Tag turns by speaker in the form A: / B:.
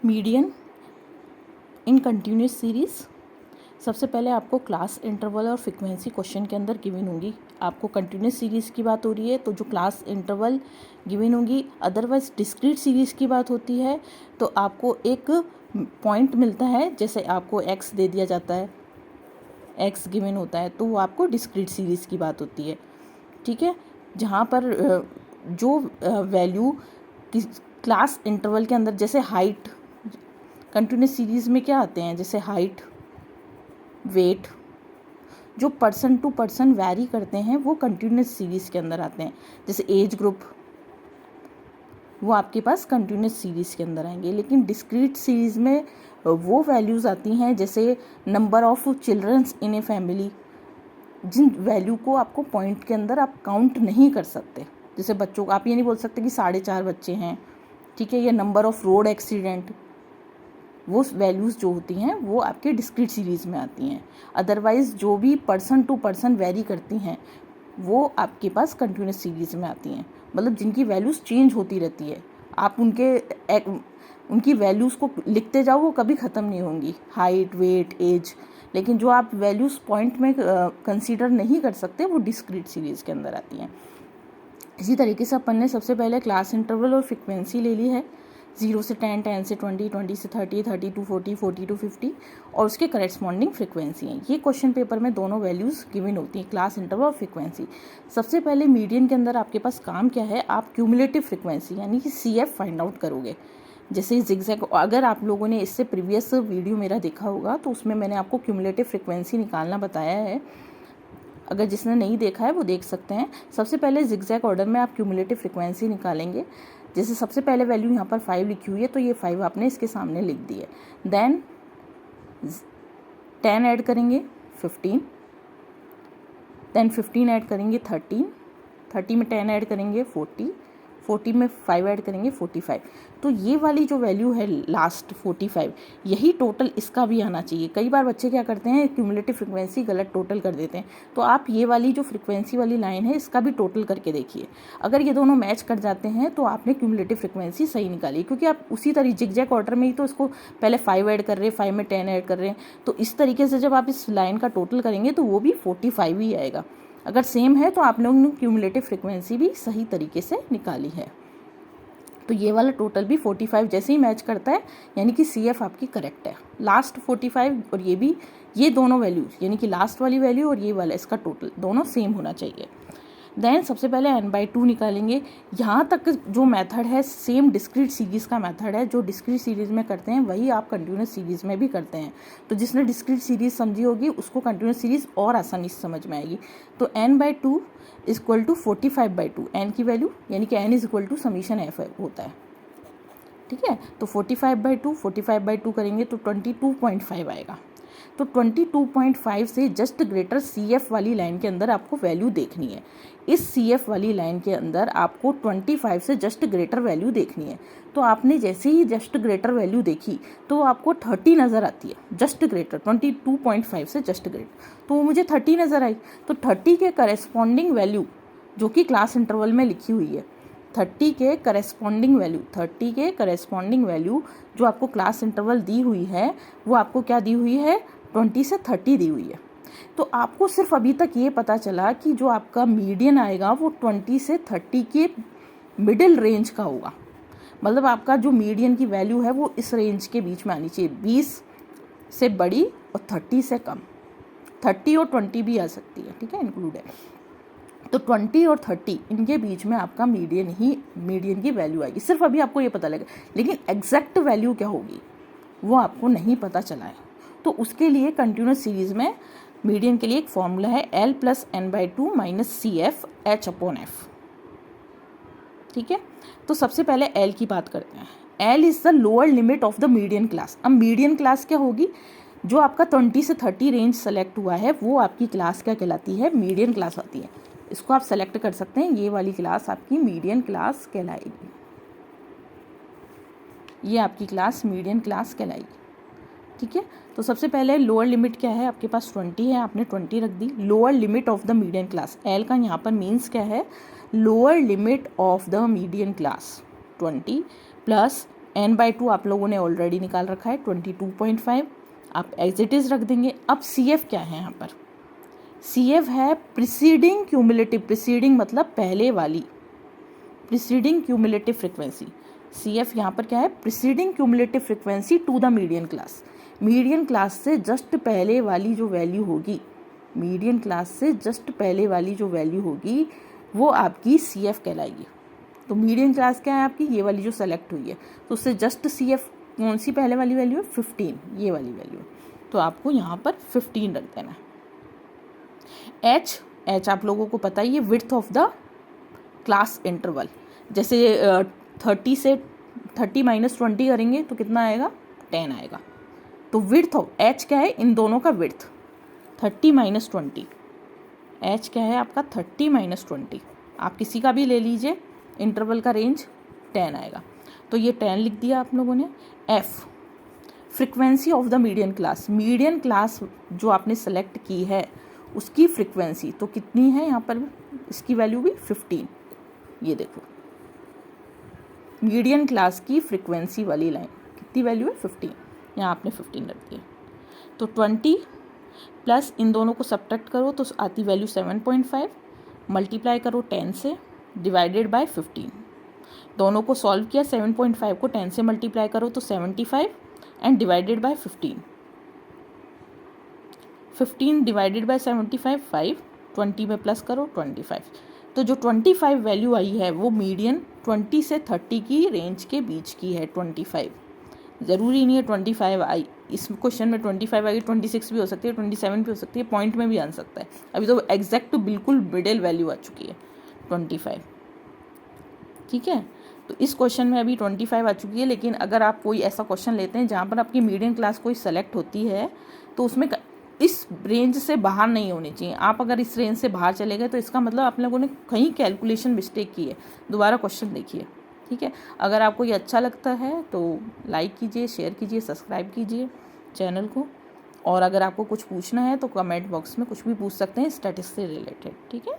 A: Median in continuous series. सबसे पहले आपको क्लास इंटरवल और फ्रीक्वेंसी क्वेश्चन के अंदर गिवन होंगी। आपको कंटिन्यूस सीरीज़ की बात हो रही है तो जो क्लास इंटरवल गिवन होंगी, अदरवाइज डिस्क्रीट सीरीज़ की बात होती है तो आपको एक पॉइंट मिलता है, जैसे आपको एक्स दे दिया जाता है, एक्स गिवन होता है, तो वो आपको डिस्क्रीट सीरीज़ की बात होती है। ठीक है, जहाँ पर जो वैल्यू क्लास इंटरवल के अंदर, जैसे हाइट, कंटिन्यूस सीरीज़ में क्या आते हैं, जैसे हाइट, वेट, जो पर्सन टू पर्सन वैरी करते हैं वो कंटिन्यूस सीरीज़ के अंदर आते हैं। जैसे एज ग्रुप, वो आपके पास कंटिन्यूस सीरीज़ के अंदर आएंगे। लेकिन डिस्क्रीट सीरीज़ में वो वैल्यूज़ आती हैं जैसे number of childrens in a family, जिन वैल्यू को आपको पॉइंट के अंदर आप काउंट नहीं कर सकते। जैसे बच्चों को आप ये नहीं बोल सकते कि 4.5 बच्चे हैं, ठीक है, या नंबर ऑफ रोड एक्सीडेंट, वो वैल्यूज़ जो होती हैं वो आपके डिस्क्रीट सीरीज़ में आती हैं। अदरवाइज़ जो भी पर्सन टू पर्सन वेरी करती हैं वो आपके पास कंटिन्यूस सीरीज़ में आती हैं, मतलब जिनकी वैल्यूज़ चेंज होती रहती है। आप उनकी वैल्यूज़ को लिखते जाओ, वो कभी ख़त्म नहीं होंगी, हाइट, वेट, एज। लेकिन जो आप वैल्यूज़ पॉइंट में कंसीडर नहीं कर सकते वो डिस्क्रीट सीरीज़ के अंदर आती हैं। इसी तरीके से अपन ने सबसे पहले क्लास इंटरवल और फ्रीक्वेंसी ले ली है, 0 से 10, 10 से 20, 20 से 30, 30 to 40, 40 to 50, और उसके करेस्पॉन्डिंग फ्रीक्वेंसी हैं। ये क्वेश्चन पेपर में दोनों वैल्यूज़ गिवन होती हैं, क्लास इंटरवल और फ्रीक्वेंसी। सबसे पहले मीडियन के अंदर आपके पास काम क्या है, आप क्यूमुलेटिव फ्रीक्वेंसी यानी कि CF फाइंड आउट करोगे। जैसे जिगजैग, अगर आप लोगों ने इससे प्रीवियस वीडियो मेरा देखा होगा तो उसमें मैंने आपको क्यूमुलेटिव फ्रीक्वेंसी निकालना बताया है, अगर जिसने नहीं देखा है वो देख सकते हैं। सबसे पहले जिगजैग ऑर्डर में आप क्यूमुलेटिव फ्रीक्वेंसी निकालेंगे। जैसे सबसे पहले वैल्यू यहाँ पर 5 लिखी हुई है तो ये 5 आपने इसके सामने लिख दी है। देन 10 ऐड करेंगे 15, देन 15 ऐड करेंगे 30, 30 में 10 ऐड करेंगे 40, 40 में 5 ऐड करेंगे 45। तो ये वाली जो वैल्यू है लास्ट 45, यही टोटल इसका भी आना चाहिए। कई बार बच्चे क्या करते हैं, क्यूमुलेटिव फ्रीक्वेंसी गलत टोटल कर देते हैं, तो आप ये वाली जो फ्रीक्वेंसी वाली लाइन है इसका भी टोटल करके देखिए। अगर ये दोनों मैच कर जाते हैं तो आपने क्यूमुलेटिव फ्रीक्वेंसी सही निकाली, क्योंकि आप उसी तरह जिगजैग ऑर्डर में ही तो इसको पहले 5 ऐड कर रहे हैं, 5 में 10 ऐड कर रहे हैं, तो इस तरीके से जब आप इस लाइन का टोटल करेंगे तो वो भी 45 ही आएगा। अगर सेम है तो आप लोगों ने क्यूमुलेटिव फ्रीक्वेंसी भी सही तरीके से निकाली है। तो ये वाला टोटल भी 45 जैसे ही मैच करता है, यानी कि CF आपकी करेक्ट है। लास्ट 45 और ये भी, ये दोनों वैल्यूज यानी कि लास्ट वाली वैल्यू और ये वाला इसका टोटल दोनों सेम होना चाहिए। देन सबसे पहले n/2 निकालेंगे। यहाँ तक जो मेथड है सेम डिस्क्रीट सीरीज़ का मेथड है, जो डिस्क्रीट सीरीज़ में करते हैं वही आप कंटिन्यूस सीरीज़ में भी करते हैं। तो जिसने डिस्क्रीट सीरीज़ समझी होगी उसको कंटिन्यूस सीरीज़ और आसानी से समझ में आएगी। तो n/2 इक्वल टू 45/2, n की वैल्यू यानी कि n is equal to summation f होता है, ठीक है। तो 45/2 करेंगे तो 22.5 आएगा। तो 22.5 से जस्ट ग्रेटर CF वाली लाइन के अंदर आपको वैल्यू देखनी है। इस CF वाली लाइन के अंदर आपको 25 से जस्ट ग्रेटर वैल्यू देखनी है। तो आपने जैसे ही जस्ट ग्रेटर वैल्यू देखी तो आपको 30 नज़र आती है, जस्ट ग्रेटर 22.5 से जस्ट ग्रेटर, तो वो मुझे 30 नज़र आई। तो 30 के करेस्पॉन्डिंग वैल्यू जो कि क्लास इंटरवल में लिखी हुई है, 30 के करेस्पॉन्डिंग वैल्यू जो आपको क्लास इंटरवल दी हुई है वो आपको क्या दी हुई है, 20 से 30 दी हुई है। तो आपको सिर्फ अभी तक ये पता चला कि जो आपका मीडियन आएगा वो 20 से 30 के मिडिल रेंज का होगा, मतलब आपका जो मीडियन की वैल्यू है वो इस रेंज के बीच में आनी चाहिए, 20 से बड़ी और 30 से कम, 30 और 20 भी आ सकती है, ठीक है, इंक्लूड है। तो 20 और 30 इनके बीच में आपका मीडियन की वैल्यू आएगी। सिर्फ अभी आपको ये पता लगे, लेकिन एग्जैक्ट वैल्यू क्या होगी वो आपको नहीं पता चला है। तो उसके लिए कंटिन्यूस सीरीज़ में मीडियन के लिए एक फॉर्मूला है, L + n/2 - CF H/F, ठीक है। तो सबसे पहले L की बात करते हैं। L is the lower limit of the median class. अब मीडियन क्लास क्या होगी, जो आपका 20 से 30 रेंज सेलेक्ट हुआ है वो आपकी क्लास क्या कहलाती है, मीडियन क्लास आती है। इसको आप सेलेक्ट कर सकते हैं, ये वाली क्लास आपकी मीडियन क्लास कहलाएगी, ये आपकी क्लास मीडियन क्लास कहलाएगी, ठीक है। तो सबसे पहले लोअर लिमिट क्या है, आपके पास 20 है, आपने 20 रख दी। Lower limit of the median class, L का यहाँ पर मीन्स क्या है, lower limit of the median class 20 plus n/2 आप लोगों ने ऑलरेडी निकाल रखा है 22.5, आप एज इट इज़ रख देंगे। अब CF क्या है यहाँ पर, CF है प्रीसीडिंग क्यूमुलेटिव, प्रीसीडिंग मतलब पहले वाली, प्रीसीडिंग क्यूमुलेटिव फ्रिक्वेंसी। CF यहाँ पर क्या है, preceding cumulative frequency to the median class, median class से जस्ट पहले वाली जो वैल्यू होगी, मीडियन क्लास से जस्ट पहले वाली जो वैल्यू होगी वो आपकी CF कहलाएगी। तो मीडियन क्लास क्या है आपकी, ये वाली जो सेलेक्ट हुई है, तो उससे जस्ट CF कौन सी पहले वाली वैल्यू है, 15, ये वाली वैल्यू है, तो आपको यहाँ पर 15 रख देना है। H आप लोगों को पता ही है, width of the class interval. जैसे 30 से 30 - 20 करेंगे तो कितना आएगा, 10 आएगा। तो विड्थ ऑफ H क्या है, इन दोनों का विड्थ 30 - 20, H क्या है आपका 30 - 20, आप किसी का भी ले लीजिए, इंटरवल का रेंज 10 आएगा, तो ये 10 लिख दिया आप लोगों ने। F frequency of the median class, median class जो आपने सेलेक्ट की है उसकी फ्रिक्वेंसी तो कितनी है, यहाँ पर इसकी वैल्यू भी 15, ये देखो मीडियन क्लास की फ्रिक्वेंसी वाली लाइन कितनी वैल्यू है, 15, यहाँ आपने 15 रख दिया। तो 20 प्लस इन दोनों को सब्ट्रैक्ट करो तो आती वैल्यू 7.5, मल्टीप्लाई करो 10 से, डिवाइडेड बाय 15, दोनों को सॉल्व किया, 7.5 को 10 से मल्टीप्लाई करो तो 75 and divided by 15, 15 divided by 75 5, 20 में प्लस करो 25, तो जो 25 वैल्यू आई है वो मीडियन 20 से 30 की रेंज के बीच की है। 25 ज़रूरी नहीं है 25 आई, इस क्वेश्चन में 25 आई, 26 भी हो सकती है, 27 भी हो सकती है, पॉइंट में भी आ सकता है। अभी तो एग्जैक्ट बिल्कुल मिडिल वैल्यू आ चुकी है 25, ठीक है। तो इस क्वेश्चन में अभी 25 आ चुकी है, लेकिन अगर आप कोई ऐसा क्वेश्चन लेते हैं जहाँ पर आपकी मीडियन क्लास कोई सेलेक्ट होती है तो उसमें इस रेंज से बाहर नहीं होनी चाहिए। आप अगर इस रेंज से बाहर चले गए तो इसका मतलब आप लोगों ने कहीं कैलकुलेशन मिस्टेक की है, दोबारा क्वेश्चन देखिए, ठीक है। अगर आपको ये अच्छा लगता है तो लाइक कीजिए, शेयर कीजिए, सब्सक्राइब कीजिए चैनल को, और अगर आपको कुछ पूछना है तो कमेंट बॉक्स में कुछ भी पूछ सकते हैं स्टैटिस्टिक्स से रिलेटेड, ठीक है।